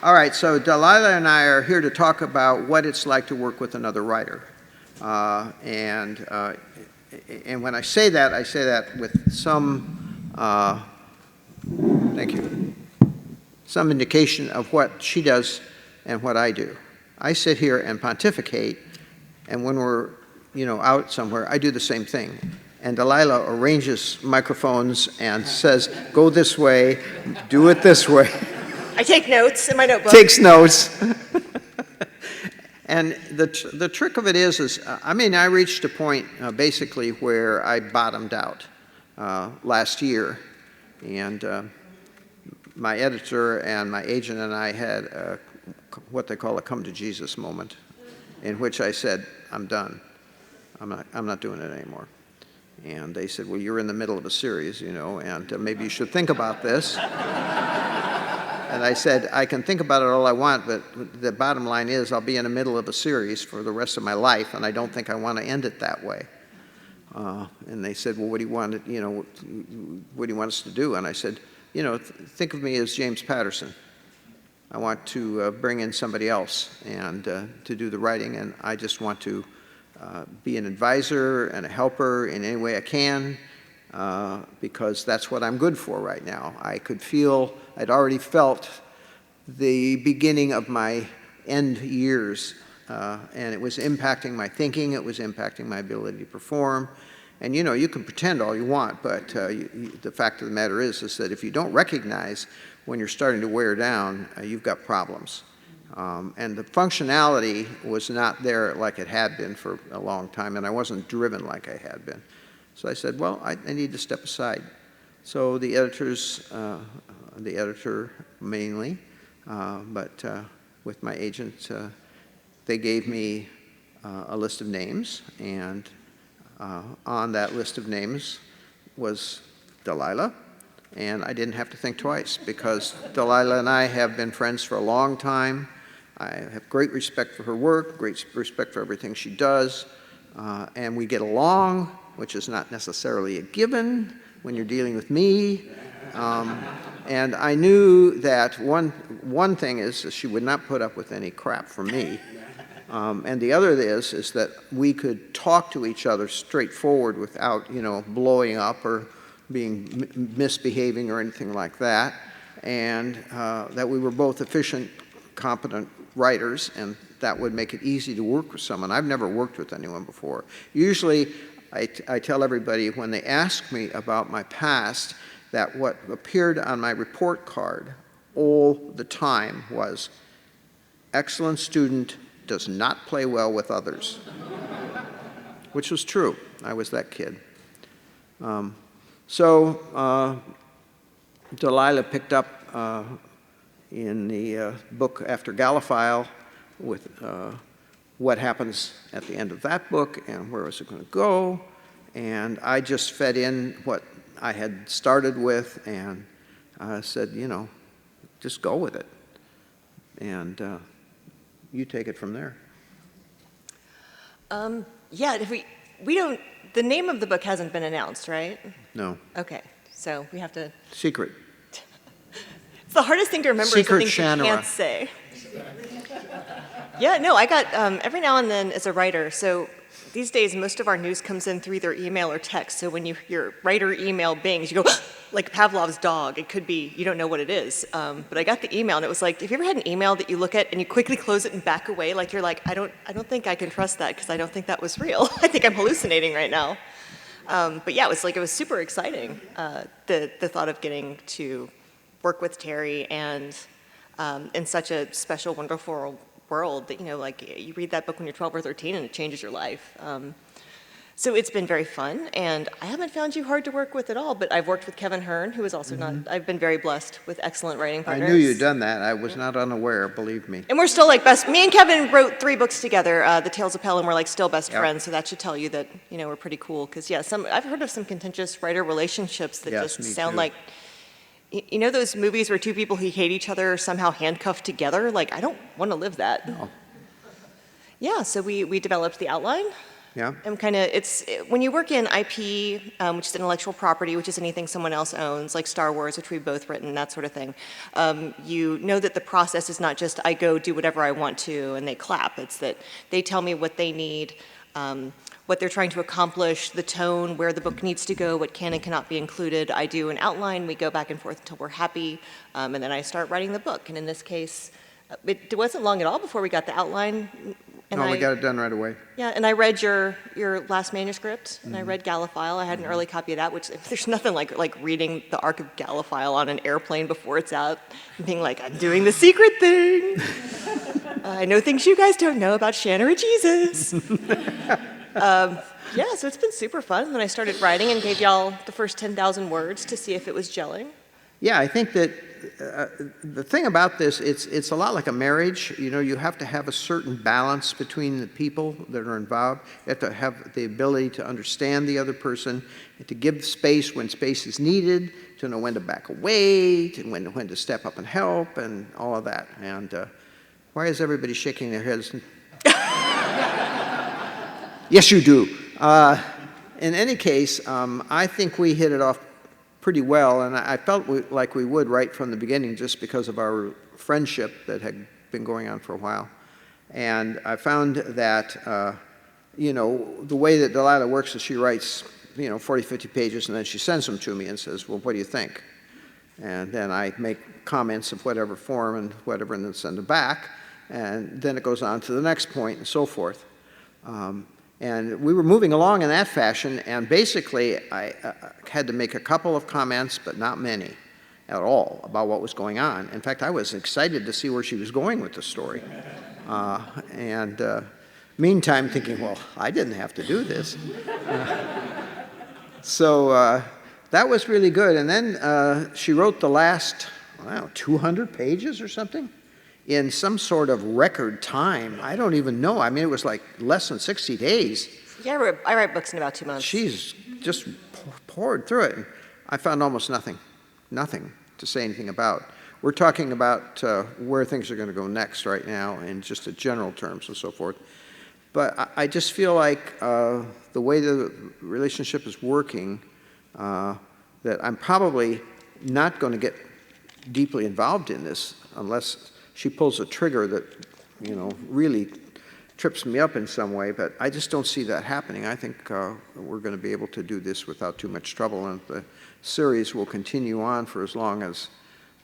All right, so Delilah and I are here to talk about what it's like to work with another writer. And when I say that with some, thank you, some indication of what she does and what I do. I sit here and pontificate, and when we're out somewhere, I do the same thing. And Delilah arranges microphones and says, go this way, do it this way. I take notes in my notebook. Takes notes. And the trick of it is I reached a point basically where I bottomed out last year. And my editor and my agent and I had what they call a come to Jesus moment, in which I said, I'm done. I'm not doing it anymore. And they said, well, you're in the middle of a series, and maybe you should think about this. And I said, I can think about it all I want, but the bottom line is I'll be in the middle of a series for the rest of my life, and I don't think I want to end it that way. And they said, well, what do you want us to do? And I said, think of me as James Patterson. I want to bring in somebody else and to do the writing, and I just want to be an advisor and a helper in any way I can, because that's what I'm good for right now. I'd already felt the beginning of my end years, and it was impacting my thinking, it was impacting my ability to perform. And you can pretend all you want, but the fact of the matter is that if you don't recognize when you're starting to wear down, you've got problems. And the functionality was not there like it had been for a long time, and I wasn't driven like I had been. So I said, well, I need to step aside. So the editor mainly, but with my agent, they gave me a list of names, and on that list of names was Delilah. And I didn't have to think twice, because Delilah and I have been friends for a long time. I have great respect for her work, great respect for everything she does, and we get along, which is not necessarily a given when you're dealing with me. And I knew that one thing is that she would not put up with any crap from me. And the other is that we could talk to each other straightforward without, blowing up or misbehaving or anything like that, and that we were both efficient, competent writers, and that would make it easy to work with someone. I've never worked with anyone before. Usually, I tell everybody when they ask me about my past that what appeared on my report card all the time was, excellent student, does not play well with others, which was true. I was that kid. So Delilah picked up in the book after Galaphile with what happens at the end of that book and where is it going to go. And I just fed in what I had started with and said, just go with it. And you take it from there. Yeah, we don't, the name of the book hasn't been announced, right? No. Okay, so we have to. Secret. It's the hardest thing to remember is the things you can't say. Yeah, no, I got, every now and then as a writer, so these days most of our news comes in through either email or text, so when your writer email bings, you go, like Pavlov's dog, it could be, you don't know what it is. But I got the email and it was like, have you ever had an email that you look at and you quickly close it and back away, like you're like, I don't think I can trust that because I don't think that was real. I think I'm hallucinating right now. But yeah, it was super exciting, the thought of getting to work with Terry and in such a special, wonderful world that, you read that book when you're 12 or 13 and it changes your life. So it's been very fun, and I haven't found you hard to work with at all, but I've worked with Kevin Hearn, who is also I've been very blessed with excellent writing partners. I knew you'd done that. I was not unaware, believe me. And we're still me and Kevin wrote 3 books together, The Tales of Pell, and we're still best friends, so that should tell you that, we're pretty cool. Because I've heard of some contentious writer relationships that just sound like, those movies where 2 people who hate each other are somehow handcuffed together? I don't want to live that. No. Yeah, so we developed the outline. Yeah. I'm kind of, when you work in IP, which is intellectual property, which is anything someone else owns, like Star Wars, which we've both written, that sort of thing, you know that the process is not just I go do whatever I want to and they clap. It's that they tell me what they need, what they're trying to accomplish, the tone, where the book needs to go, what can and cannot be included. I do an outline, we go back and forth until we're happy, and then I start writing the book. And in this case, it wasn't long at all before we got the outline. And No, we got it done right away. Yeah, and I read your last manuscript, and I read Galaphile. I had an early copy of that, which there's nothing like reading the arc of Galaphile on an airplane before it's out and being like, I'm doing the secret thing. I know things you guys don't know about Shannara Jesus. Yeah, so it's been super fun. Then I started writing and gave y'all the first 10,000 words to see if it was gelling. Yeah, I think that the thing about this, it's a lot like a marriage. You know, you have to have a certain balance between the people that are involved. You have to have the ability to understand the other person, and to give space when space is needed, to know when to back away, to when to step up and help, and all of that. And why is everybody shaking their heads? Yes, you do. In any case, I think we hit it off pretty well, and I felt like we would right from the beginning, just because of our friendship that had been going on for a while. And I found that, you know, the way that Delilah works is she writes, 40, 50 pages, and then she sends them to me and says, well, what do you think? And then I make comments of whatever form and whatever, and then send them back. And then it goes on to the next point, and so forth. And we were moving along in that fashion, and basically I had to make a couple of comments, but not many at all, about what was going on. In fact, I was excited to see where she was going with the story. Meantime, thinking, well, I didn't have to do this. So that was really good. And then she wrote the last, 200 pages or something in some sort of record time. I don't even know. I mean, it was like less than 60 days. Yeah, I write books in about 2 months. She's just poured through it. I found almost nothing to say anything about. We're talking about where things are going to go next right now in just the general terms and so forth. But I just feel like the way the relationship is working, that I'm probably not going to get deeply involved in this unless she pulls a trigger that, really trips me up in some way, but I just don't see that happening. I think we're going to be able to do this without too much trouble, and the series will continue on for as long as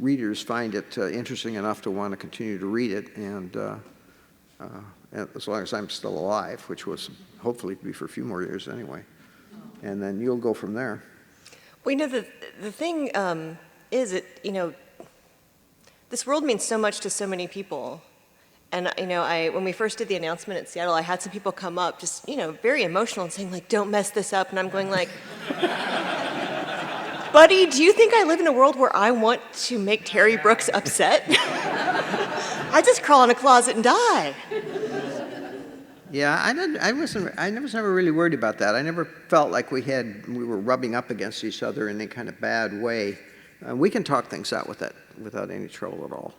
readers find it interesting enough to want to continue to read it, and as long as I'm still alive, which was hopefully to be for a few more years anyway. And then you'll go from there. Well, the thing is, this world means so much to so many people. And, when we first did the announcement at Seattle, I had some people come up just, very emotional and saying, like, don't mess this up. And I'm going like, buddy, do you think I live in a world where I want to make Terry Brooks upset? I just crawl in a closet and die. Yeah, I was never really worried about that. I never felt like we were rubbing up against each other in any kind of bad way. We can talk things out without any trouble at all,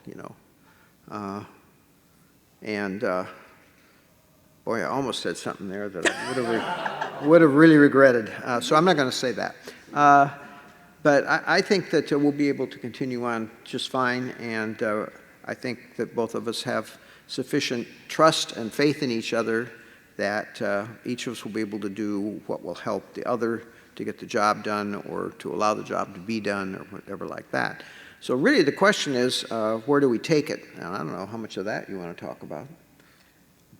Boy, I almost said something there that I would have really regretted. So I'm not going to say that. But I think that we'll be able to continue on just fine, and I think that both of us have sufficient trust and faith in each other that each of us will be able to do what will help the other to get the job done, or to allow the job to be done, or whatever like that. So really the question is, where do we take it? And I don't know how much of that you want to talk about.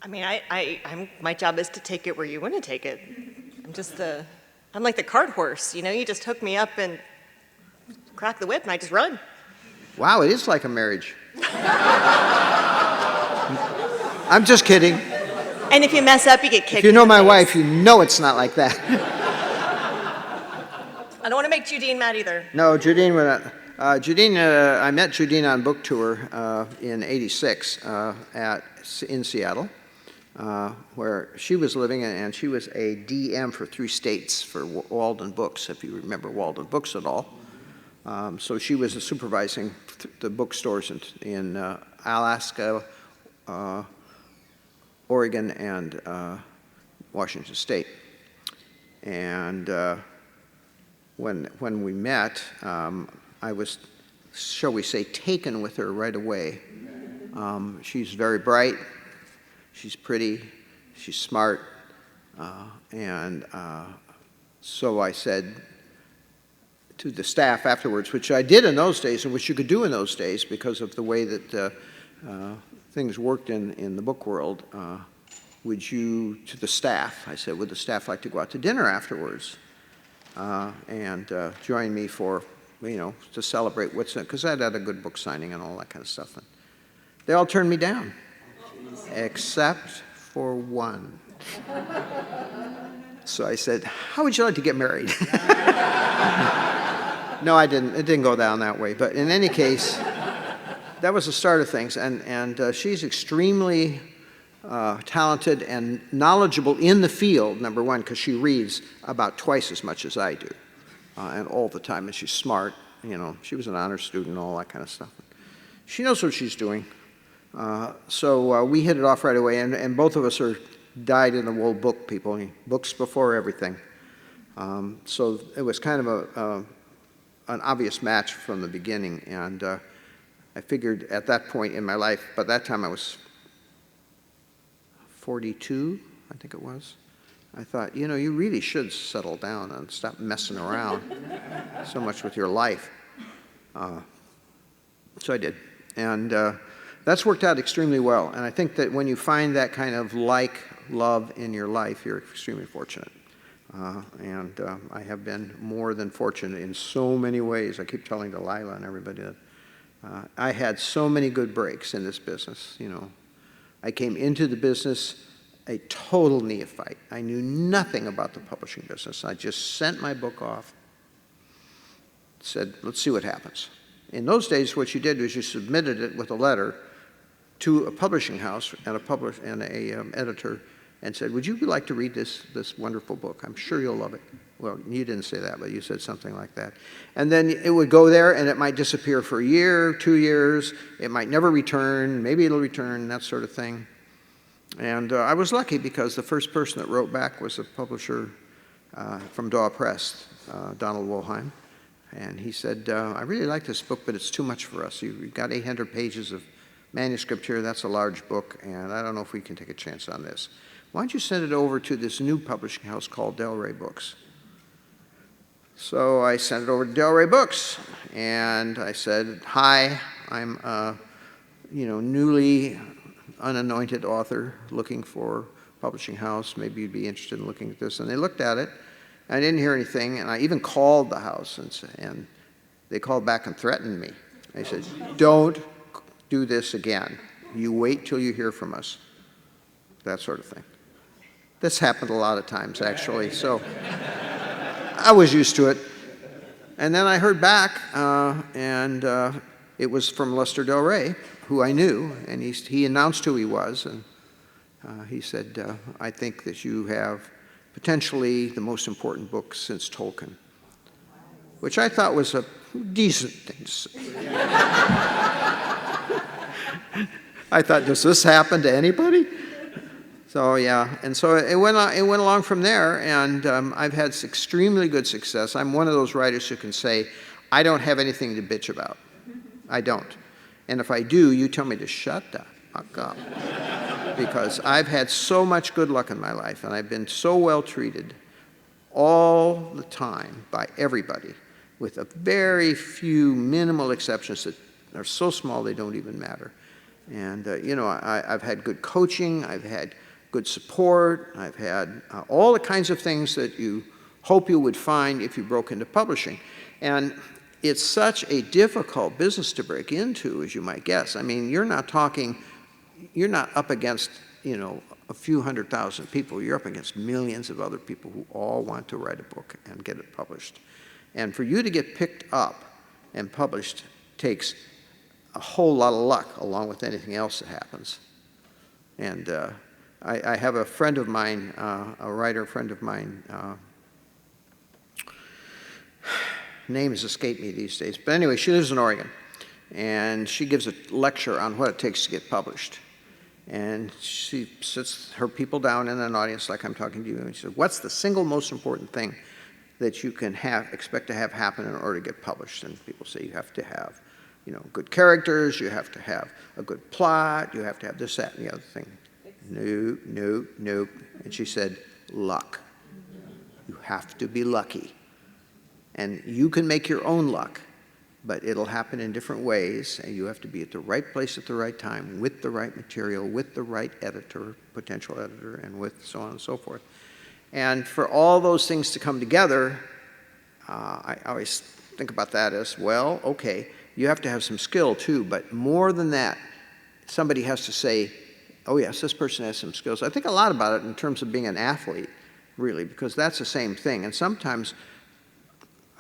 I mean, my job is to take it where you want to take it. I'm like the cart horse, you just hook me up and crack the whip and I just run. Wow, it is like a marriage. I'm just kidding. And if you mess up, you get kicked. If you know my wife, you know it's not like that. I don't want to make Judine mad either. No, Judine, I met Judine on book tour in '86 in Seattle, where she was living, and she was a DM for 3 states for Walden Books, if you remember Walden Books at all. So she was supervising the bookstores in Alaska, Oregon, and Washington State. And when we met, I was, shall we say, taken with her right away. She's very bright, she's pretty, she's smart, and so I said to the staff afterwards, which I did in those days and which you could do in those days because of the way that things worked in the book world, would you, to the staff, I said, would the staff like to go out to dinner afterwards and join me for, to celebrate what's in, because I'd had a good book signing and all that kind of stuff. And they all turned me down, except for one. So I said, how would you like to get married? No, I didn't. It didn't go down that way. But in any case, that was the start of things. And she's extremely talented and knowledgeable in the field, number one, because she reads about twice as much as I do, and all the time. And she's smart. She was an honor student and all that kind of stuff. She knows what she's doing. So we hit it off right away. And both of us are dyed-in-the-wool book people. Books before everything. So it was kind of an obvious match from the beginning. And I figured at that point in my life, by that time I was 42, I think it was. I thought, you really should settle down and stop messing around so much with your life. So I did. And that's worked out extremely well. And I think that when you find that kind of love in your life, you're extremely fortunate. And I have been more than fortunate in so many ways. I keep telling Delilah and everybody that I had so many good breaks in this business. I came into the business a total neophyte. I knew nothing about the publishing business. I just sent my book off, said, let's see what happens. In those days, what you did was you submitted it with a letter to a publishing house and a editor, and said, would you like to read this wonderful book? I'm sure you'll love it. Well, you didn't say that, but you said something like that. And then it would go there, and it might disappear for a year, 2 years. It might never return. Maybe it'll return, that sort of thing. And I was lucky because the first person that wrote back was a publisher from Daw Press, Donald Wollheim. And he said, I really like this book, but it's too much for us. You've got 800 pages of manuscript here. That's a large book, and I don't know if we can take a chance on this. Why don't you send it over to this new publishing house called Del Rey Books? So I sent it over to Del Rey Books, and I said, hi, I'm a newly unanointed author looking for a publishing house. Maybe you'd be interested in looking at this. And they looked at it. I didn't hear anything, and I even called the house, and they called back and threatened me. They said, don't do this again. You wait till you hear from us. That sort of thing. This happened a lot of times, actually, so I was used to it. And then I heard back, and it was from Lester Del Rey, who I knew, and he announced who he was, and he said, I think that you have potentially the most important book since Tolkien, which I thought was a decent thing to say. I thought, does this happen to anybody? So yeah, and so it went along from there, and I've had extremely good success. I'm one of those writers who can say, I don't have anything to bitch about. I don't. And if I do, you tell me to shut the fuck up. Because I've had so much good luck in my life, and I've been so well treated all the time by everybody, with a very few minimal exceptions that are so small they don't even matter. And I've had good coaching, I've had good support, I've had all the kinds of things that you hope you would find if you broke into publishing. And it's such a difficult business to break into, as you might guess. I mean, you're not up against, a few 100,000 people. You're up against millions of other people who all want to write a book and get it published. And for you to get picked up and published takes a whole lot of luck, along with anything else that happens. And I have a friend of mine, a writer friend of mine, name has escaped me these days, but anyway, she lives in Oregon, and she gives a lecture on what it takes to get published. And she sits her people down in an audience like I'm talking to you, and she said, what's the single most important thing that you can expect to have happen in order to get published? And people say you have to have, good characters, you have to have a good plot, you have to have this, that, and the other thing. Nope, nope, nope. And she said, luck. You have to be lucky. And you can make your own luck, but it'll happen in different ways, and you have to be at the right place at the right time, with the right material, with the right editor, potential editor, and with so on and so forth. And for all those things to come together, I always think about that as, well, okay, you have to have some skill too, but more than that, somebody has to say, oh yes, this person has some skills. I think a lot about it in terms of being an athlete, really, because that's the same thing. And sometimes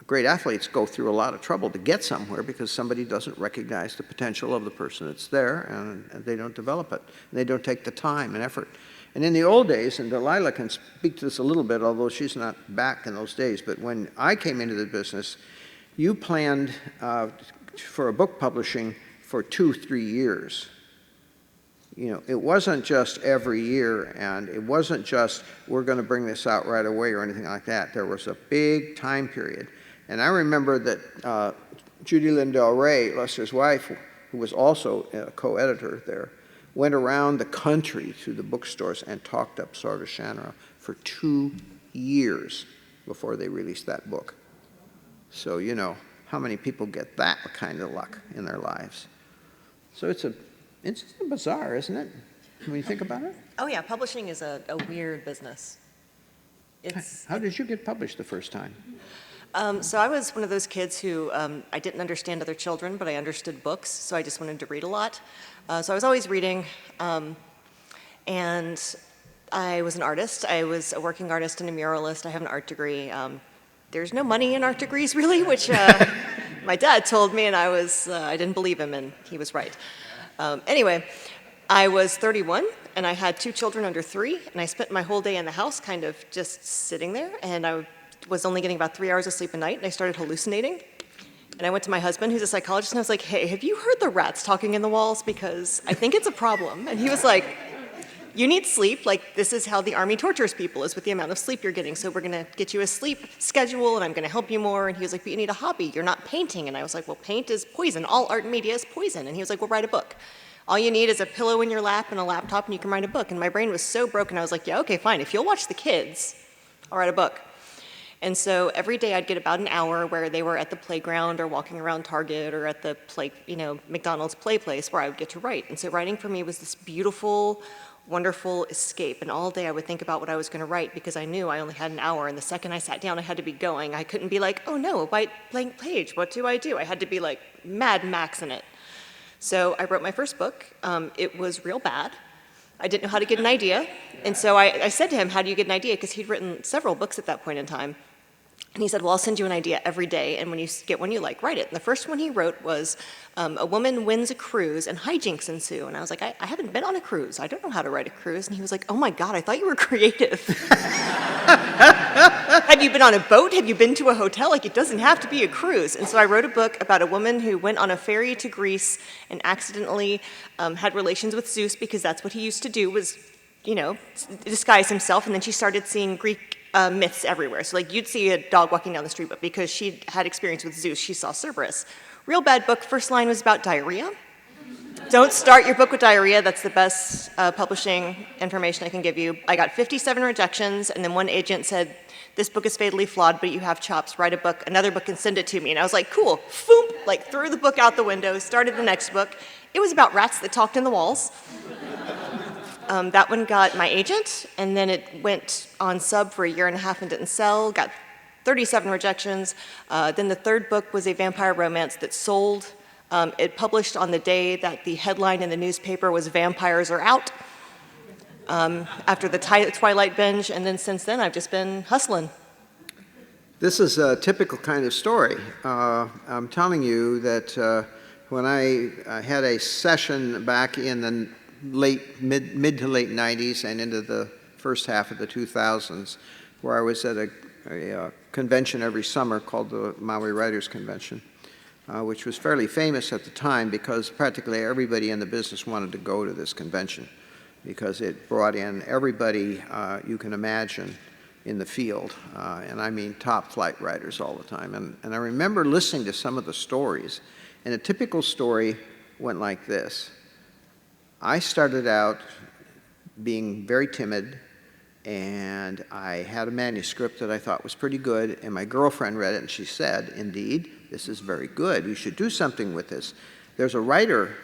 great athletes go through a lot of trouble to get somewhere because somebody doesn't recognize the potential of the person that's there, and they don't develop it. And they don't take the time and effort. And in the old days, and Delilah can speak to this a little bit, although she's not back in those days, but when I came into the business, you planned for a book publishing for 2-3 years. It wasn't just every year, and it wasn't just, we're going to bring this out right away or anything like that. There was a big time period. And I remember that Judy Lindell Ray, Lester's wife, who was also a co-editor there, went around the country to the bookstores and talked up Sword of Shannara for 2 years before they released that book. So how many people get that kind of luck in their lives? So it's bizarre, isn't it, when you think about it? Oh yeah, publishing is a weird business. How did you get published the first time? So I was one of those kids who I didn't understand other children, but I understood books, so I just wanted to read a lot. So I was always reading, and I was an artist. I was a working artist and a muralist. I have an art degree. There's no money in art degrees, really, which my dad told me, and I didn't believe him, and he was right. Anyway, I was 31, and I had 2 children under 3, and I spent my whole day in the house kind of just sitting there, and I was only getting about 3 hours of sleep a night, and I started hallucinating. And I went to my husband, who's a psychologist, and I was like, hey, have you heard the rats talking in the walls? Because I think it's a problem. And he was like, you need sleep. Like, this is how the Army tortures people, is with the amount of sleep you're getting. So we're going to get you a sleep schedule, and I'm going to help you more. And he was like, but you need a hobby. You're not painting. And I was like, well, paint is poison. All art and media is poison. And he was like, well, write a book. All you need is a pillow in your lap and a laptop, and you can write a book. And my brain was so broken, I was like, yeah, okay, fine. If you'll watch the kids, I'll write a book. And so every day I'd get about an hour where they were at the playground or walking around Target or at the McDonald's play place where I would get to write. And so writing for me was this beautiful, wonderful escape. And all day I would think about what I was going to write because I knew I only had an hour. And the second I sat down, I had to be going. I couldn't be like, oh no, a white blank page. What do? I had to be like Mad Max in it. So I wrote my first book. It was real bad. I didn't know how to get an idea. And so I said to him, how do you get an idea? Because he'd written several books at that point in time. And he said, well, I'll send you an idea every day, and when you get one you like, write it. And the first one he wrote was, a woman wins a cruise and hijinks ensue. And I was like, I haven't been on a cruise. I don't know how to write a cruise. And he was like, oh my God, I thought you were creative. Have you been on a boat? Have you been to a hotel? Like, it doesn't have to be a cruise. And so I wrote a book about a woman who went on a ferry to Greece and accidentally had relations with Zeus, because that's what he used to do, was, disguise himself. And then she started seeing Greek myths everywhere. So like, you'd see a dog walking down the street, but because she had experience with Zeus, she saw Cerberus. Real bad book. First line was about diarrhea. Don't start your book with diarrhea. That's the best publishing information I can give you. I got 57 rejections, and then one agent said, this book is fatally flawed, but you have chops. Write a book, another book, and send it to me. And I was like, cool. Foom! Like, threw the book out the window, started the next book. It was about rats that talked in the walls. That one got my agent, and then it went on sub for 1.5 years and didn't sell, got 37 rejections. Then the third book was a vampire romance that sold. It published on the day that the headline in the newspaper was "Vampires Are Out," after the Twilight binge, and then since then I've just been hustling. This is a typical kind of story. I'm telling you that when I had a session back in the mid to late 90s and into the first half of the 2000s, where I was at a convention every summer called the Maui Writers Convention, which was fairly famous at the time because practically everybody in the business wanted to go to this convention. because it brought in everybody you can imagine in the field, and I mean top flight writers all the time. And I remember listening to some of the stories, and a typical story went like this. I started out being very timid, and I had a manuscript that I thought was pretty good, and my girlfriend read it, and she said, "Indeed, this is very good. You should do something with this. There's a writer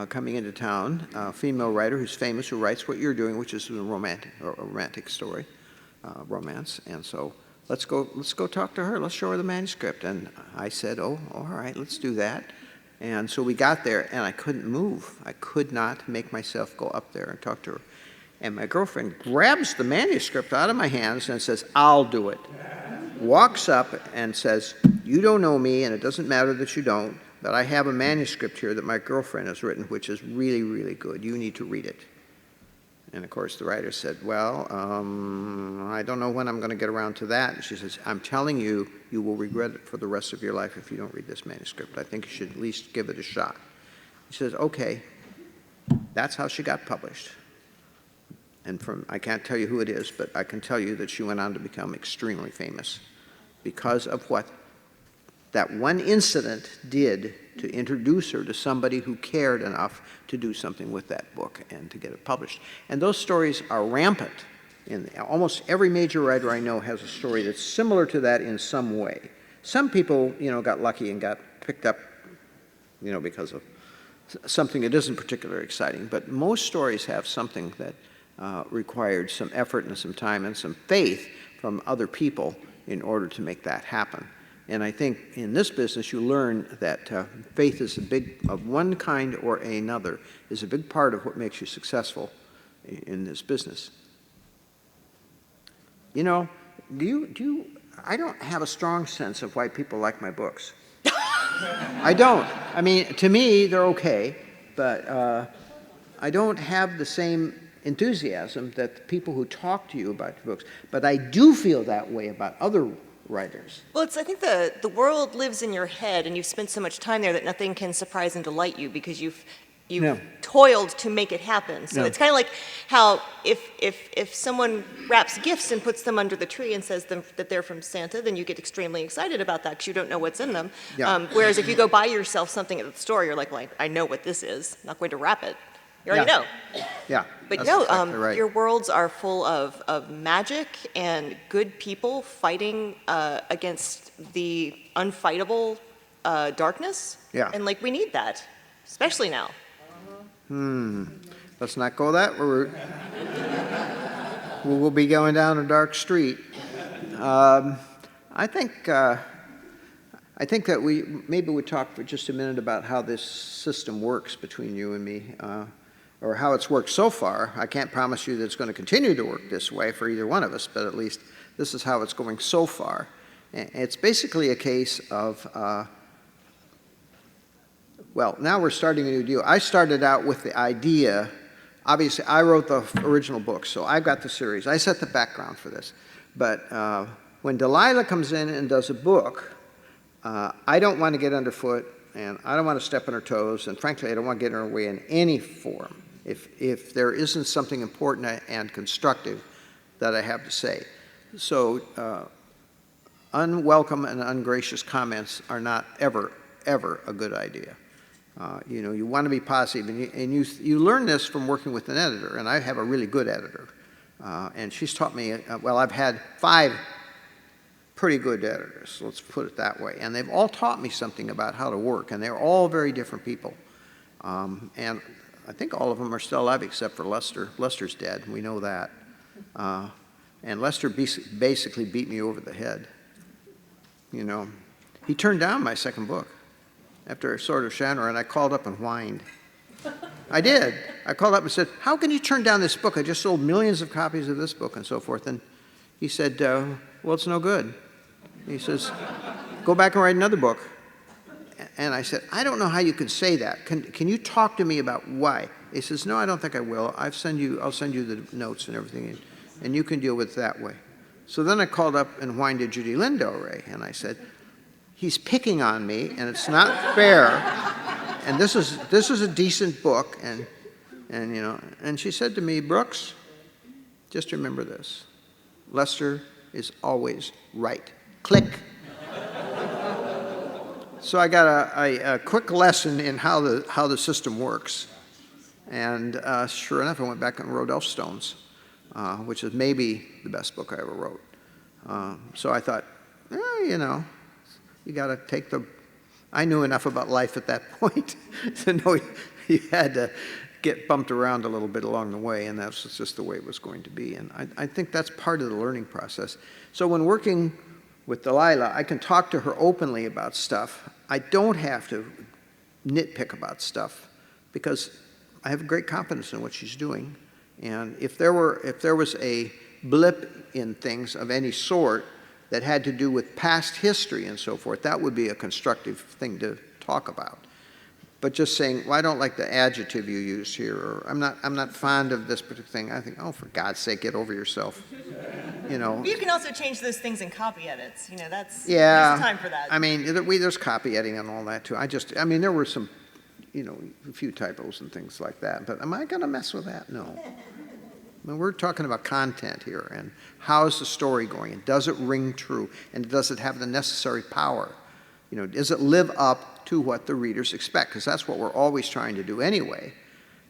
coming into town, a female writer who's famous, who writes what you're doing, which is a romantic story, romance. And so let's go talk to her. Let's show her the manuscript." And I said, "Oh, all right, let's do that." And so we got there, and I couldn't move. I could not make myself go up there and talk to her. And my girlfriend grabs the manuscript out of my hands and says, "I'll do it." Walks up and says, "You don't know me, and it doesn't matter that you don't, but I have a manuscript here that my girlfriend has written, which is really, really good. You need to read it." And of course, the writer said, "Well, I don't know when I'm going to get around to that." And she says, "I'm telling you, you will regret it for the rest of your life if you don't read this manuscript. I think you should at least give it a shot." She says, "Okay." That's how she got published. And I can't tell you who it is, but I can tell you that she went on to become extremely famous because of what that one incident did to introduce her to somebody who cared enough to do something with that book and to get it published. And those stories are rampant. Almost every major writer I know has a story that's similar to that in some way. Some people, got lucky and got picked up, because of something that isn't particularly exciting. But most stories have something that required some effort and some time and some faith from other people in order to make that happen. And I think in this business you learn that faith is of one kind or another, is a big part of what makes you successful in this business. I don't have a strong sense of why people like my books. I don't. I mean, to me, they're okay, but I don't have the same enthusiasm that the people who talk to you about your books. But I do feel that way about other writers. Well, I think the world lives in your head, and you've spent so much time there that nothing can surprise and delight you because you've toiled to make it happen. So it's kind of like how if someone wraps gifts and puts them under the tree and says that they're from Santa, then you get extremely excited about that because you don't know what's in them. Yeah. Whereas if you go buy yourself something at the store, you're like, well, I know what this is. I'm not going to wrap it. You already know. Yeah. But exactly right. your worlds are full of magic and good people fighting against the unfightable darkness. Yeah. And we need that, especially now. Let's not go that route. We will be going down a dark street. I think that we would talk for just a minute about how this system works between you and me, or how it's worked so far. I can't promise you that it's going to continue to work this way for either one of us, but at least this is how it's going so far. It's basically a case of, now we're starting a new deal. I started out with the idea, obviously I wrote the original book, so I got the series. I set the background for this. But when Delilah comes in and does a book, I don't want to get underfoot, and I don't want to step on her toes, and frankly, I don't want to get in her way in any form if there isn't something important and constructive that I have to say. So unwelcome and ungracious comments are not ever a good idea. You want to be positive, and you learn this from working with an editor, and I have a really good editor. And she's taught me, I've had 5 pretty good editors, let's put it that way. And they've all taught me something about how to work, and they're all very different people. And I think all of them are still alive except for Lester. Lester's dead, we know that. And Lester basically beat me over the head. He turned down my second book after Sword of Shannara, and I called up and whined. I did. I called up and said, "How can you turn down this book? I just sold millions of copies of this book," and so forth. And he said, "Well, it's no good." He says, "Go back and write another book." And I said, "I don't know how you can say that. Can you talk to me about why?" He says, "No, I don't think I will. I'll send you the notes and everything, and you can deal with it that way." So then I called up and whined to Judy Lynn Del Rey, and I said, "He's picking on me, and it's not fair. And this is a decent book, and And, and she said to me, Brooks, just remember this. Lester is always right. Click. So I got a quick lesson in how the system works. And sure enough, I went back and wrote Elfstones, which is maybe the best book I ever wrote. So I thought, you got to take I knew enough about life at that point to know you had to get bumped around a little bit along the way, and that's just the way it was going to be. And I think that's part of the learning process. So when working with Delilah, I can talk to her openly about stuff. I don't have to nitpick about stuff because I have great confidence in what she's doing. And if there was a blip in things of any sort that had to do with past history and so forth, that would be a constructive thing to talk about. But just saying, well, I don't like the adjective you used here, or I'm not fond of this particular thing, I think, oh, for God's sake, get over yourself. But you can also change those things in copy edits. There's time for that. I mean, there's copy editing and all that too. There were some, a few typos and things like that. But am I going to mess with that? No. We're talking about content here, and how's the story going, and does it ring true, and does it have the necessary power? Does it live up to what the readers expect? Because that's what we're always trying to do anyway.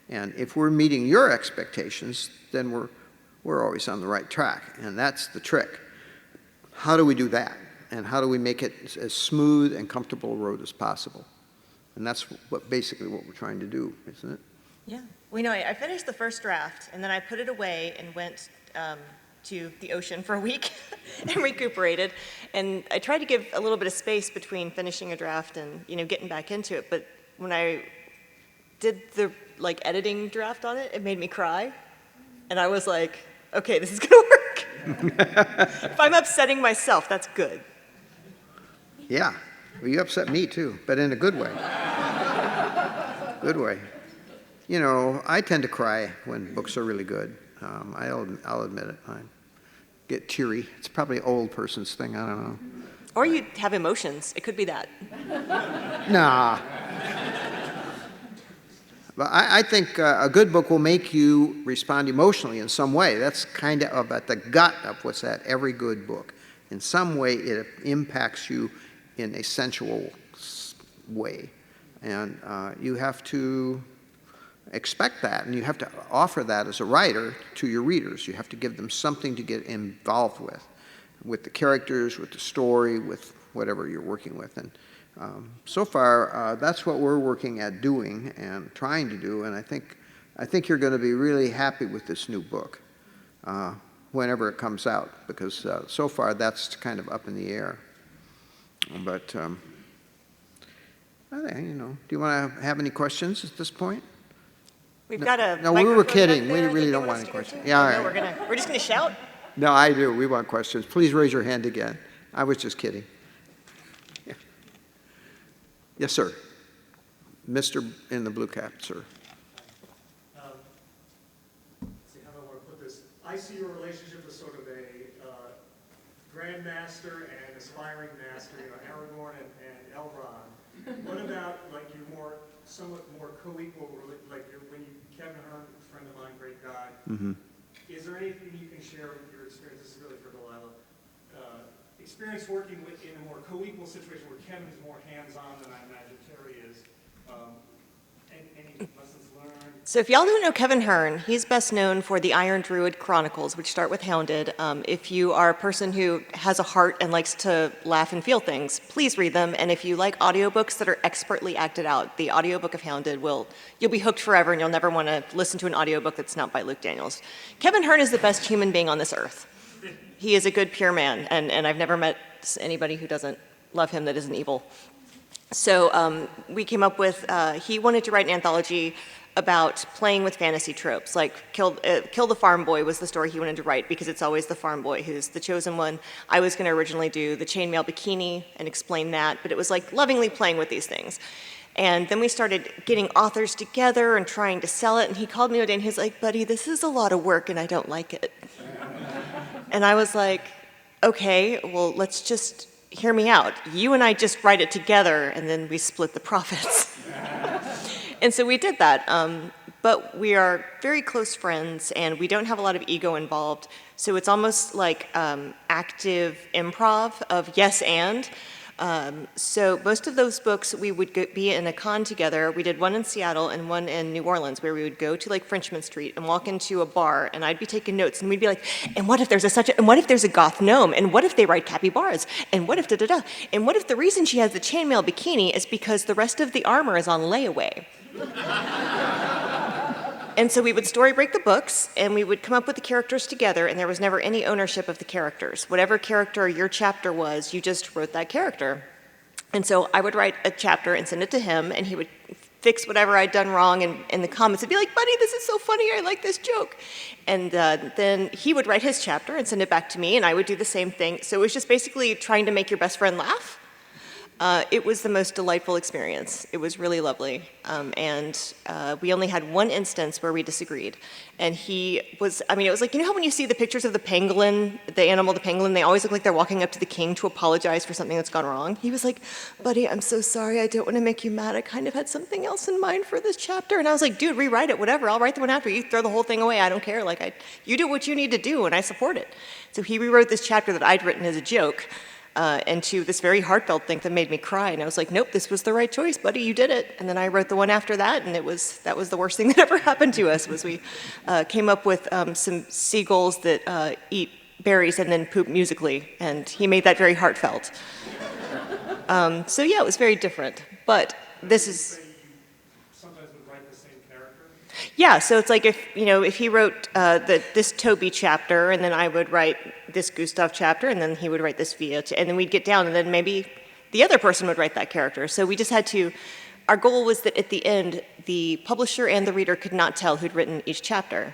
And if we're meeting your expectations, then we're always on the right track, and that's the trick. How do we do that? And how do we make it as smooth and comfortable a road as possible? And that's basically what we're trying to do, isn't it? Yeah. Well, I finished the first draft, and then I put it away and went to the ocean for a week and recuperated. And I tried to give a little bit of space between finishing a draft and, getting back into it. But when I did the, editing draft on it, it made me cry. And I was like, okay, this is going to work. If I'm upsetting myself, that's good. Yeah. Well, you upset me, too, but in a good way. Good way. I tend to cry when books are really good. I'll admit it. I get teary. It's probably an old person's thing. I don't know. Or you have emotions. It could be that. Nah. But I think a good book will make you respond emotionally in some way. That's kind of at the gut of what's at every good book. In some way, it impacts you in a sensual way. And you have to expect that, and you have to offer that as a writer to your readers. You have to give them something to get involved with the characters, with the story, with whatever you're working with. And so far, that's what we're working at doing and trying to do, and I think you're going to be really happy with this new book whenever it comes out, because so far that's kind of up in the air. But I think, do you want to have any questions at this point? We've got a No, we were microphone kidding. back We there. really Do you don't want want us any to go questions. to? Yeah, all No, right. we're just going to shout? No, I do. We want questions. Please raise your hand again. I was just kidding. Yeah. Yes, sir. Mr. in the blue cap, sir. See how I want to put this. I see your relationship as sort of a grandmaster and aspiring master, Aragorn and Elrond. What about somewhat more co-equal, Kevin Hearn, friend of mine, great guy. Mm-hmm. Is there anything you can share with your experience? This is really for Delilah. Experience working in a more co-equal situation where Kevin is more hands-on than I imagine Terry is. Any lessons learned? So if y'all don't know Kevin Hearn, he's best known for the Iron Druid Chronicles, which start with Hounded. If you are a person who has a heart and likes to laugh and feel things, please read them. And if you like audiobooks that are expertly acted out, the audiobook of Hounded you'll be hooked forever, and you'll never want to listen to an audiobook that's not by Luke Daniels. Kevin Hearn is the best human being on this earth. He is a good, pure man, and I've never met anybody who doesn't love him that isn't evil. So we came up with, he wanted to write an anthology about playing with fantasy tropes, like Kill the Farm Boy was the story he wanted to write, because it's always the farm boy who's the chosen one. I was going to originally do the chainmail bikini and explain that, but it was like lovingly playing with these things. And then we started getting authors together and trying to sell it, and he called me one day and he's like, buddy, this is a lot of work and I don't like it. And I was like, okay, well, let's just hear me out. You and I just write it together, and then we split the profits. And so we did that. but we are very close friends, and we don't have a lot of ego involved. So it's almost like active improv of yes and. So most of those books, we would be in a con together. We did one in Seattle and one in New Orleans, where we would go to like Frenchman Street and walk into a bar, and I'd be taking notes, and we'd be like, and what if there's and what if there's a goth gnome, and what if they ride capybaras, and what if da-da-da, and what if the reason she has the chainmail bikini is because the rest of the armor is on layaway. And so we would story break the books, and we would come up with the characters together, and there was never any ownership of the characters. Whatever character your chapter was, you just wrote that character. And so I would write a chapter and send it to him, and he would fix whatever I'd done wrong in the comments and be like, buddy, this is so funny, I like this joke. And then he would write his chapter and send it back to me, and I would do the same thing. So it was just basically trying to make your best friend laugh. It was the most delightful experience. It was really lovely. We only had one instance where we disagreed. And he was, I mean, it was like, you know how when you see the pictures of the pangolin, the animal, the pangolin, they always look like they're walking up to the king to apologize for something that's gone wrong? He was like, buddy, I'm so sorry. I don't want to make you mad. I kind of had something else in mind for this chapter. And I was like, dude, rewrite it, whatever. I'll write the one after. You throw the whole thing away. I don't care. You do what you need to do, and I support it. So he rewrote this chapter that I'd written as a joke. Into this very heartfelt thing that made me cry. And I was like, nope, this was the right choice, buddy, you did it. And then I wrote the one after that, and that was the worst thing that ever happened to us, was we came up with some seagulls that eat berries and then poop musically, and he made that very heartfelt. So yeah, it was very different. But this is... Sometimes would write the same character? Yeah, so it's like if he wrote this Toby chapter, and then I would write this Gustav chapter, and then he would write this Via, and then we'd get down, and then maybe the other person would write that character. So we just had to, our goal was that at the end, the publisher and the reader could not tell who'd written each chapter.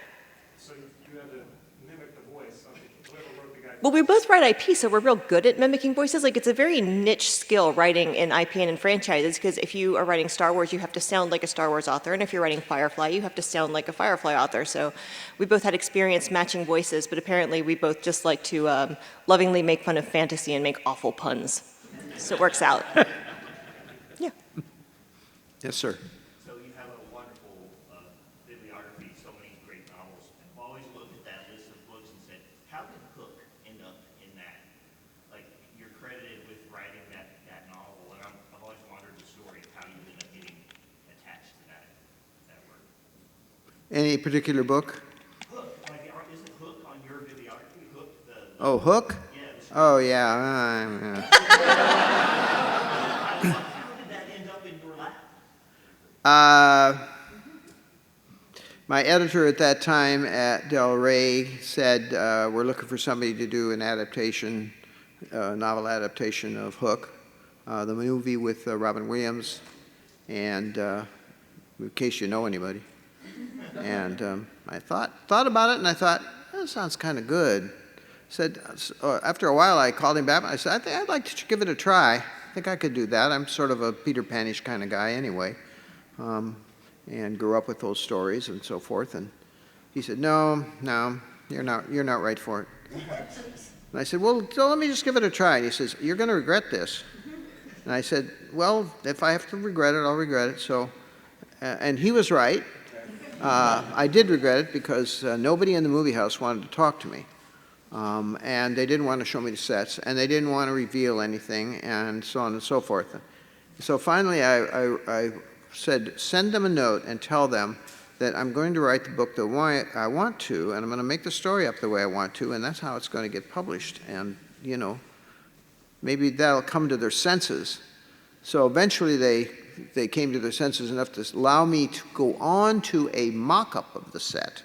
So you had to mimic the voice of whoever wrote the guy. Well, we both write IP, so we're real good at mimicking voices. Like, it's a very niche skill writing in IP and in franchises, because if you are writing Star Wars, you have to sound like a Star Wars author, and if you're writing Firefly, you have to sound like a Firefly author. So we both had experience matching voices, but apparently we both just like to lovingly make fun of fantasy and make awful puns. So it works out. Yeah. Yes, sir. So you have a wonderful bibliography, so many great novels. I've always looked at that list of books and said, how did Hook end up in that? Like, you're credited with writing that novel, and I've always wondered the story of how you ended up getting attached to that work. Any particular book? Hook, like, isn't Hook on your bibliography? Hook, Oh, Hook? yeah. Oh, yeah. How did that end up in your lap? My editor at that time at Del Rey said, we're looking for somebody to do an adaptation, novel adaptation of Hook, the movie with Robin Williams, and in case you know anybody. And I thought about it, and I thought, that sounds kind of good. Said, after a while, I called him back, and I said, I think I'd like to give it a try. I think I could do that. I'm sort of a Peter Pan-ish kind of guy anyway. And grew up with those stories and so forth. And he said, no, you're not right for it. And I said, well, so let me just give it a try. And he says, you're going to regret this. And I said, well, if I have to regret it, I'll regret it. So, and he was right. I did regret it because nobody in the movie house wanted to talk to me. And they didn't want to show me the sets, and they didn't want to reveal anything, and so on and so forth. So finally, I said, send them a note and tell them that I'm going to write the book the way I want to, and I'm going to make the story up the way I want to, and that's how it's going to get published. And, maybe that'll come to their senses. So eventually they came to their senses enough to allow me to go on to a mock-up of the set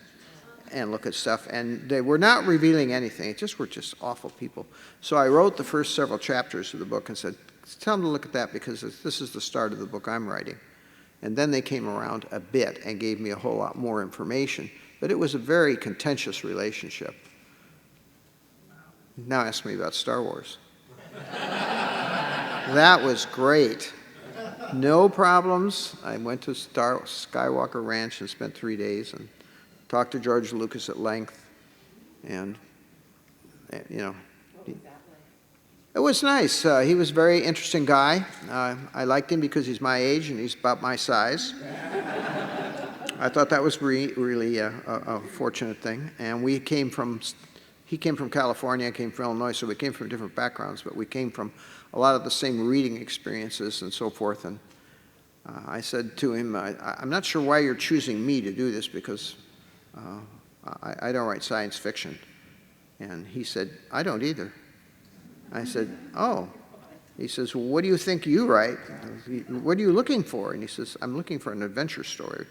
and look at stuff, and they were not revealing anything. It just were just awful people. So I wrote the first several chapters of the book and said, tell them to look at that because this is the start of the book I'm writing. And then they came around a bit and gave me a whole lot more information. But it was a very contentious relationship. Now ask me about Star Wars. That was great. No problems. I went to Skywalker Ranch and spent 3 days and talked to George Lucas at length. And, it was nice. He was a very interesting guy. I liked him because he's my age and he's about my size. I thought that was really a fortunate thing. And he came from California, I came from Illinois, so we came from different backgrounds, but we came from a lot of the same reading experiences and so forth. And I said to him, I'm not sure why you're choosing me to do this, because I don't write science fiction. And he said, I don't either. I said, oh. He says, well, what do you think you write? What are you looking for? And he says, I'm looking for an adventure story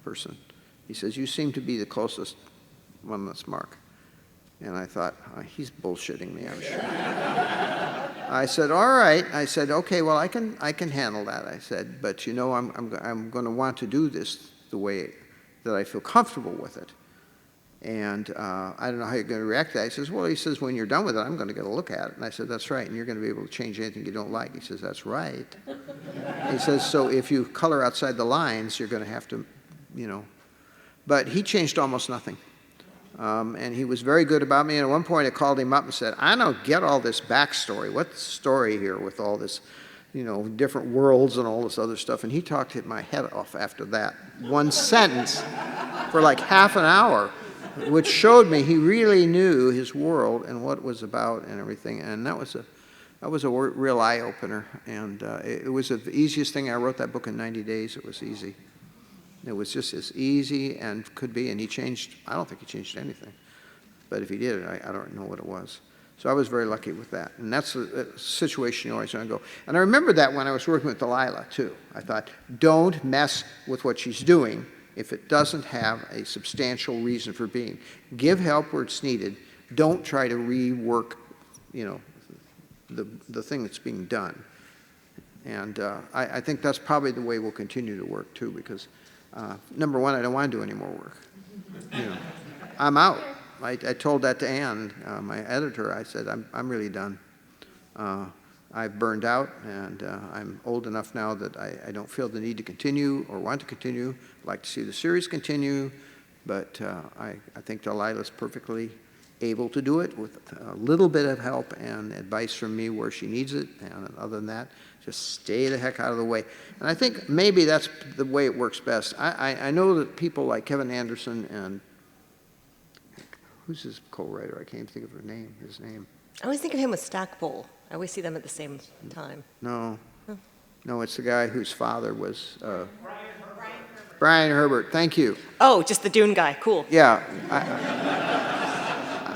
person. He says, you seem to be the closest one that's Mark. And I thought, he's bullshitting me, I'm sure. I said, all right. I said, okay, well, I can handle that. I said, but you know, I'm going to want to do this the way that I feel comfortable with it. And I don't know how you're going to react to that. He says, well, when you're done with it, I'm going to get a look at it. And I said, that's right, and you're going to be able to change anything you don't like. He says, that's right. He says, so if you color outside the lines, you're going to have to, you know. But he changed almost nothing. And he was very good about me. And at one point, I called him up and said, I don't get all this backstory. What's the story here with all this, you know, different worlds and all this other stuff? And he talked my head off after that one sentence for like half an hour, which showed me he really knew his world and what it was about and everything. And that was a real eye-opener. And it was the easiest thing. I wrote that book in 90 days. It was easy. It was just as easy and could be. And he changed, I don't think he changed anything. But if he did, I don't know what it was. So I was very lucky with that. And that's a situation you always want to go. And I remember that when I was working with Delilah, too. I thought, don't mess with what she's doing if it doesn't have a substantial reason for being. Give help where it's needed. Don't try to rework, you know, the thing that's being done. And I think that's probably the way we'll continue to work, too, because number one, I don't want to do any more work. You know, I'm out. I told that to Ann, my editor. I said, I'm really done. I've burned out, and I'm old enough now that I don't feel the need to continue or want to continue. I'd like to see the series continue, but I think Delilah's perfectly able to do it with a little bit of help and advice from me where she needs it. And other than that, just stay the heck out of the way. And I think maybe that's the way it works best. I know that people like Kevin Anderson and who's his co-writer? I can't think of his name. I always think of him with Stackpole. I always see them at the same time. No. No, it's the guy whose father was Brian Herbert. Thank you. Oh, just the Dune guy. Cool. Yeah.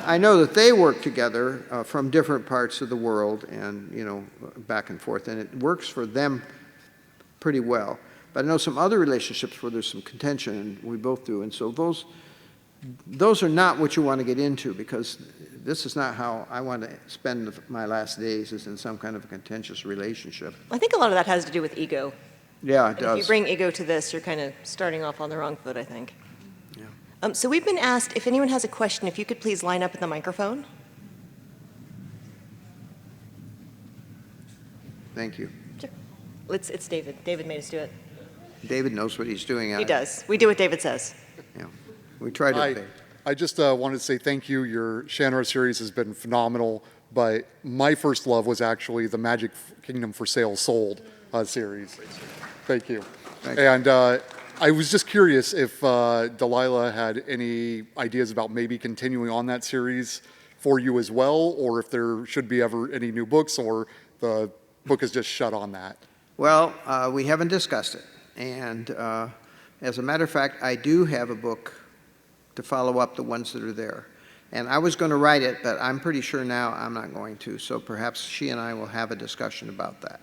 I know that they work together from different parts of the world and, you know, back and forth, and it works for them pretty well. But I know some other relationships where there's some contention, and we both do. And so those are not what you want to get into, because this is not how I want to spend my last days, is in some kind of a contentious relationship. I think a lot of that has to do with ego. Yeah, it And does. if you bring ego to this, you're kind of starting off on the wrong foot, I think. Yeah. So we've been asked, if anyone has a question, if you could please line up at the microphone. Thank you. Sure. It's David. David made us do it. David knows what he's doing. He does. We do what David says. Yeah. We try to obey. I just wanted to say thank you. Your Shannara series has been phenomenal, but my first love was actually the Magic Kingdom for Sale Sold series. Thank you. Thank you. And I was just curious if Delilah had any ideas about maybe continuing on that series for you as well, or if there should be ever any new books, or the book is just shut on that. Well, we haven't discussed it. And as a matter of fact, I do have a book to follow up the ones that are there. And I was going to write it, but I'm pretty sure now I'm not going to. So perhaps she and I will have a discussion about that.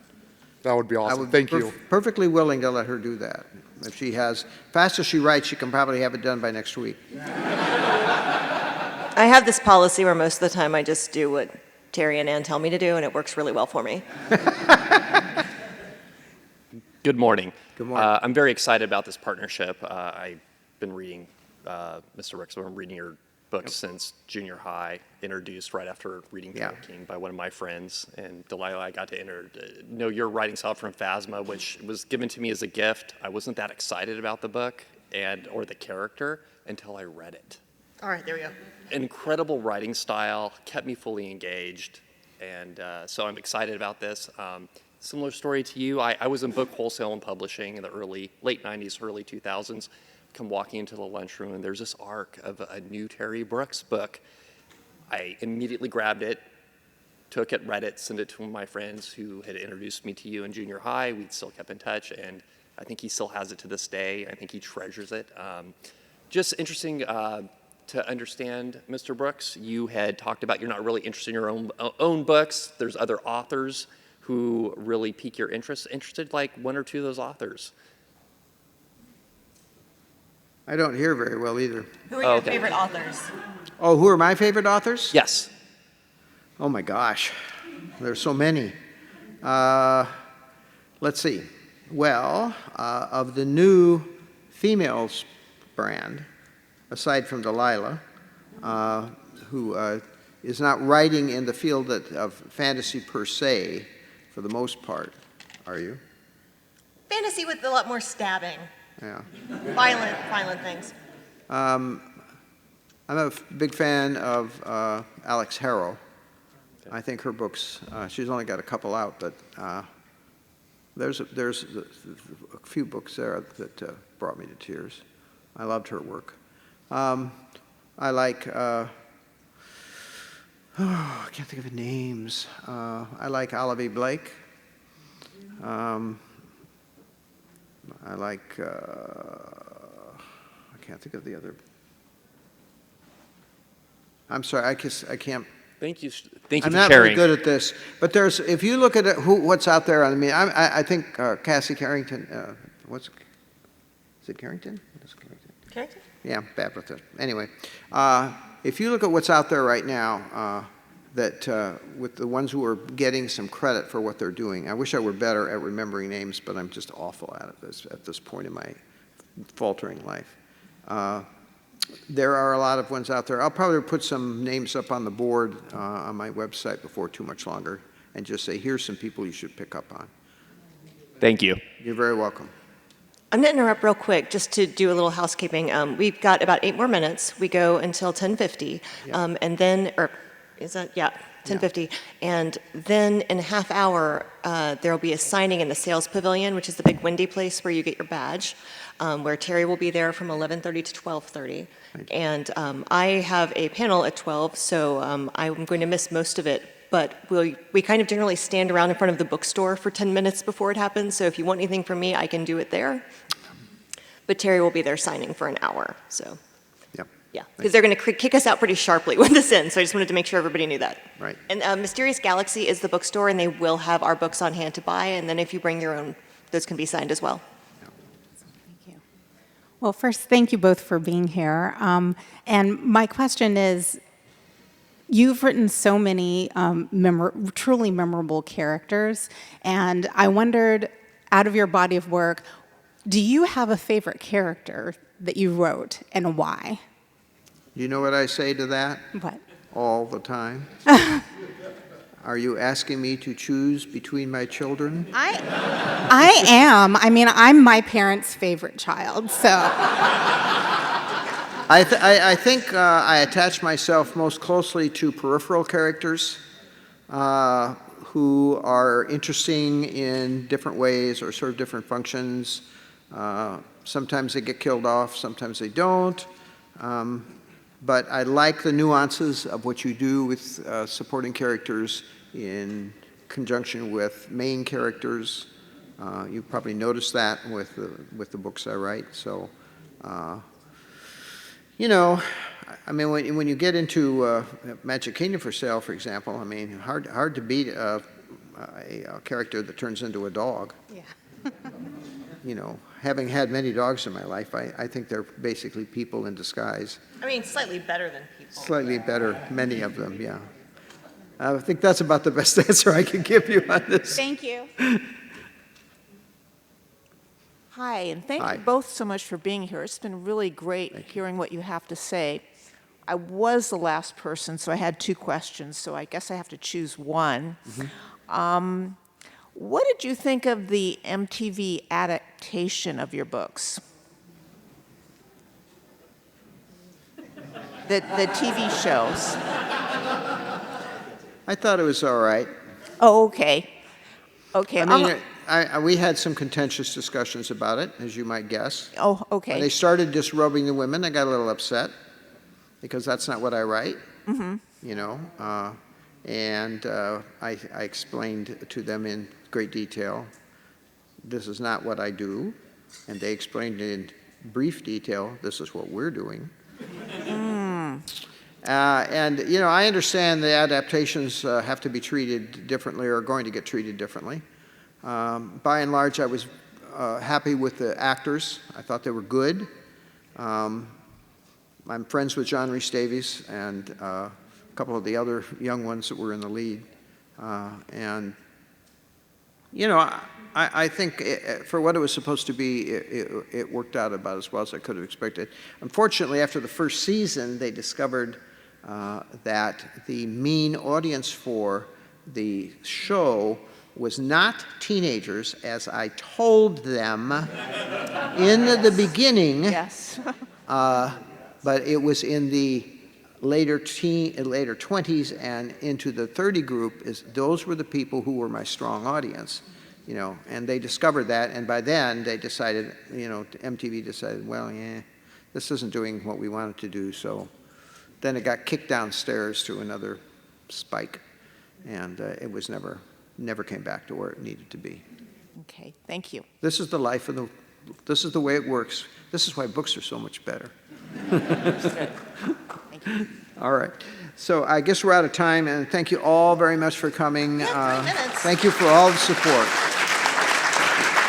That would be I awesome. would Thank be you. perfectly willing to let her do that. If she has, fast as she writes, she can probably have it done by next week. I have this policy where most of the time I just do what Terry and Ann tell me to do, and it works really well for me. Good morning. Good morning. I'm very excited about this partnership. I've been reading, Mr. Ricks, I've been reading your books since junior high, introduced right after reading Tolkien by one of my friends. And Delilah, I got to know your writing style from Phasma, which was given to me as a gift. I wasn't that excited about the book or the character until I read it. All right, there we go. Incredible writing style, kept me fully engaged, and so I'm excited about this. Similar story to you, I was in book wholesale and publishing in the late 90s, early 2000s. come walking into the lunchroom, and there's this arc of a new Terry Brooks book. I immediately grabbed it, took it, read it, sent it to one of my friends who had introduced me to you in junior high. We'd still kept in touch, and I think he still has it to this day. I think he treasures it. Just interesting to understand, Mr. Brooks. You had talked about you're not really interested in your own books. There's other authors who really pique your interest. Interested, like one or two of those authors? I don't hear very well either. Who are your favorite authors? Oh, who are my favorite authors? Yes. Oh my gosh, there's so many. Let's see. Well, of the new females brand, aside from Delilah, who is not writing in the field of fantasy per se, for the most part, are you? Fantasy with a lot more stabbing, Yeah. violent things. I'm a big fan of Alex Harrow. I think her books, she's only got a couple out, but there's a few books there that brought me to tears. I loved her work. I like, I can't think of the names. I like Olivia Blake. I like, I can't think of the other. I'm sorry, I can't. Thank you for I'm not sharing. very good at this, but if you look at what's out there, I mean, I think Cassie Carrington, is it Carrington? What is Carrington? Character? Yeah, I'm bad with it. Anyway, if you look at what's out there right now, with the ones who are getting some credit for what they're doing, I wish I were better at remembering names, but I'm just awful at it at this point in my faltering life. There are a lot of ones out there. I'll probably put some names up on the board on my website before too much longer and just say, here's some people you should pick up on. Thank you. You're very welcome. I'm going to interrupt real quick just to do a little housekeeping. We've got about 8 more minutes. We go until 10:50, Yeah. and then, or is that, yeah, 10:50. And then in a half hour, there will be a signing in the sales pavilion, which is the big windy place where you get your badge, where Terry will be there from 11:30 to 12:30. And I have a panel at 12, so I'm going to miss most of it. But we kind of generally stand around in front of the bookstore for 10 minutes before it happens, so if you want anything from me, I can do it there. But Terry will be there signing for an hour, so. Yep. Yeah, because they're going to kick us out pretty sharply when this ends, so I just wanted to make sure everybody knew that. Right. And Mysterious Galaxy is the bookstore, and they will have our books on hand to buy, and then if you bring your own, those can be signed as well. Thank you. Well, first, thank you both for being here. And my question is, you've written so many truly memorable characters, and I wondered, out of your body of work, do you have a favorite character that you wrote, and why? You know what I say to that? What? All the time. Are you asking me to choose between my children? I am. I mean, I'm my parents' favorite child, so. I think I attach myself most closely to peripheral characters who are interesting in different ways or serve different functions. Sometimes they get killed off, sometimes they don't. But I like the nuances of what you do with supporting characters in conjunction with main characters. You probably noticed that with the books I write. So, you know, I mean, when you get into Magic Kingdom for Sale, for example, I mean, hard to beat a character that turns into a dog. Yeah. You know, having had many dogs in my life, I think they're basically people in disguise. I mean, slightly better than people. Slightly better, many of them, yeah. I think that's about the best answer I can give you on this. Thank you. Hi, and thank Hi. you both so much for being here. It's been really great hearing what you have to say. I was the last person, so I had 2 questions, so I guess I have to choose one. What did you think of the MTV adaptation of your books? The TV shows. I thought it was all right. Oh, okay. Okay. I mean, we had some contentious discussions about it, as you might guess. Oh, When okay. they started disrobing the women, I got a little upset because that's not what I write. You know, and I explained to them in great detail, this is not what I do, and they explained in brief detail, this is what we're doing. And, you know, I understand the adaptations have to be treated differently or are going to get treated differently. By and large, I was happy with the actors. I thought they were good. I'm friends with John Rhys Davies and a couple of the other young ones that were in the lead. And, you know, I think for what it was supposed to be, it worked out about as well as I could have expected. Unfortunately, after the first season, they discovered that the mean audience for the show was not teenagers, as I told them in the beginning. Yes. But it was in the later 20s and into the 30 group. Those were the people who were my strong audience, you know, and they discovered that, and by then they decided, you know, MTV decided, well, yeah, this isn't doing what we wanted to do, so then it got kicked downstairs to another spike, and it was never came back to where it needed to be. Okay, thank you. This is the life of this is the way it works. This is why books are so much better. Thank you. All right. So I guess we're out of time, and thank you all very much for coming. Yeah, 3 minutes. Thank you for all the support.